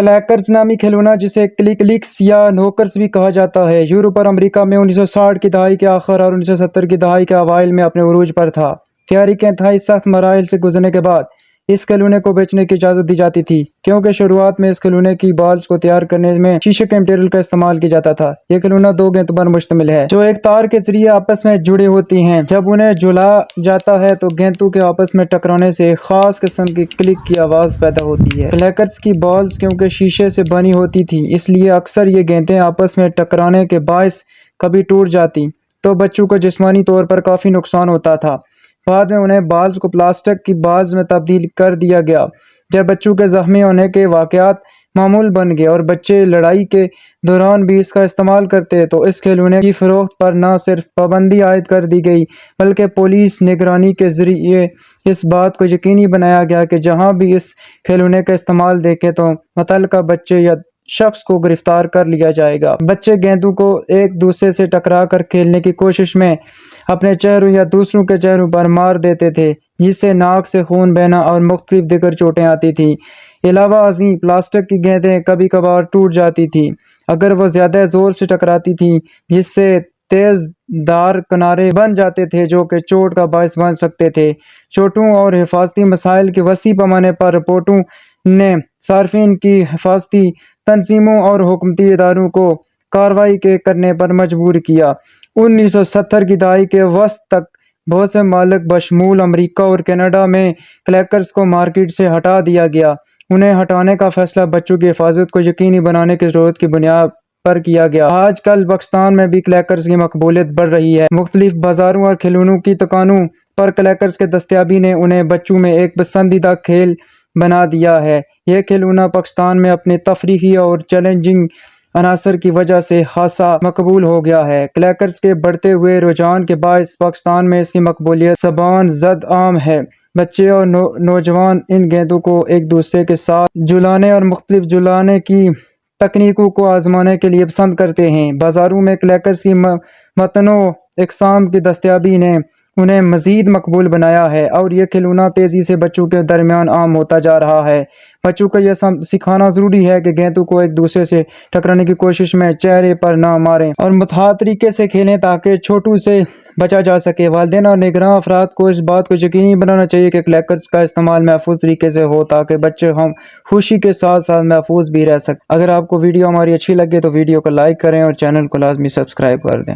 کلیکرز نامی کھلونا جسے کلکس یا نوکرز بھی کہا جاتا ہے، یورپ اور امریکہ میں 1960 کی دہائی کے آخر اور 1970 کی دہائی کے اوائل میں اپنے عروج پر تھا۔ تیاری کے انتہائی سخت مراحل سے گزرنے کے بعد اس کھلونے کو بیچنے کی اجازت دی جاتی تھی، کیونکہ شروعات میں اس کھلونے کی بالز کو تیار کرنے میں شیشے کے مٹیریل کا استعمال کیا جاتا تھا۔ یہ کھلونا 2 گیندوں پر مشتمل ہے جو ایک تار کے ذریعے آپس میں جڑی ہوتی ہیں۔ جب انہیں جھلا جاتا ہے تو گیندوں کے آپس میں ٹکرانے سے ایک خاص قسم کی کلک کی آواز پیدا ہوتی ہے۔ کلیکرز کی بالز کیونکہ شیشے سے بنی ہوتی تھی، اس لیے اکثر یہ گیندیں آپس میں ٹکرانے کے باعث کبھی ٹوٹ جاتی تو بچوں کو جسمانی طور پر کافی نقصان ہوتا تھا۔ بعد میں انہیں بالز کو پلاسٹک کی بالز میں تبدیل کر دیا گیا۔ جب بچوں کے زخمی ہونے کے واقعات معمول بن گئے اور بچے لڑائی کے دوران بھی اس کا استعمال کرتے تو اس کھلونے کی فروخت پر نہ صرف پابندی عائد کر دی گئی بلکہ پولیس نگرانی کے ذریعے اس بات کو یقینی بنایا گیا کہ جہاں بھی اس کھلونے کا استعمال دیکھے تو متعلقہ بچے یا شخص کو گرفتار کر لیا جائے گا۔ بچے گیندوں کو ایک دوسرے سے ٹکرا کر کھیلنے کی کوشش میں اپنے چہروں یا دوسروں کے چہروں پر مار دیتے تھے، جس سے ناک سے خون بہنا اور مختلف دیگر چوٹیں آتی تھیں۔ علاوہ ازیں پلاسٹک کی گیندیں کبھی کبھار ٹوٹ جاتی تھیں اگر وہ زیادہ زور سے ٹکراتی تھیں، جس سے تیز دار کنارے بن جاتے تھے جو کہ چوٹ کا باعث بن سکتے تھے۔ چوٹوں اور حفاظتی مسائل کے وسیع پیمانے پر رپورٹوں نے صارفین کی حفاظتی تنظیموں اور حکومتی اداروں کو کارروائی کرنے پر مجبور کیا۔ 1970 کی دہائی کے وسط تک بہت سے ممالک بشمول امریکہ اور کینیڈا میں کلیکرز کو مارکیٹ سے ہٹا دیا گیا۔ انہیں ہٹانے کا فیصلہ بچوں کی حفاظت کو یقینی بنانے کی ضرورت کی بنیاد پر کیا گیا۔ آج کل پاکستان میں بھی کلیکرز کی مقبولیت بڑھ رہی ہے۔ مختلف بازاروں اور کھلونوں کی دکانوں پر کلیکرز کے دستیابی نے انہیں بچوں میں ایک پسندیدہ کھیل بنا دیا ہے۔ یہ کھلونا پاکستان میں اپنے تفریحی اور چیلنجنگ عناصر کی وجہ سے خاصا مقبول ہو گیا ہے۔ کلیکرز کے بڑھتے ہوئے رجحان کے باعث پاکستان میں اس کی مقبولیت زبان زد عام ہے۔ بچے اور نوجوان ان گیندوں کو ایک دوسرے کے ساتھ جھلانے اور مختلف جھلانے کی تکنیکوں کو آزمانے کے لیے پسند کرتے ہیں۔ بازاروں میں کلیکرز کی متنوع اقسام کی دستیابی نے انہیں مزید مقبول بنایا ہے اور یہ کھلونا تیزی سے بچوں کے درمیان عام ہوتا جا رہا ہے۔ بچوں کو یہ سکھانا ضروری ہے کہ گیندوں کو ایک دوسرے سے ٹکرانے کی کوشش میں چہرے پر نہ ماریں اور متحد طریقے سے کھیلیں تاکہ چوٹوں سے بچا جا سکے۔ والدین اور نگراں افراد کو اس بات کو یقینی بنانا چاہیے کہ کلیکرز کا استعمال محفوظ طریقے سے ہو تاکہ بچے ہم خوشی کے ساتھ ساتھ محفوظ بھی رہ سکیں۔ اگر آپ کو ویڈیو ہماری اچھی لگے تو ویڈیو کو لائک کریں اور چینل کو لازمی سبسکرائب کر دیں۔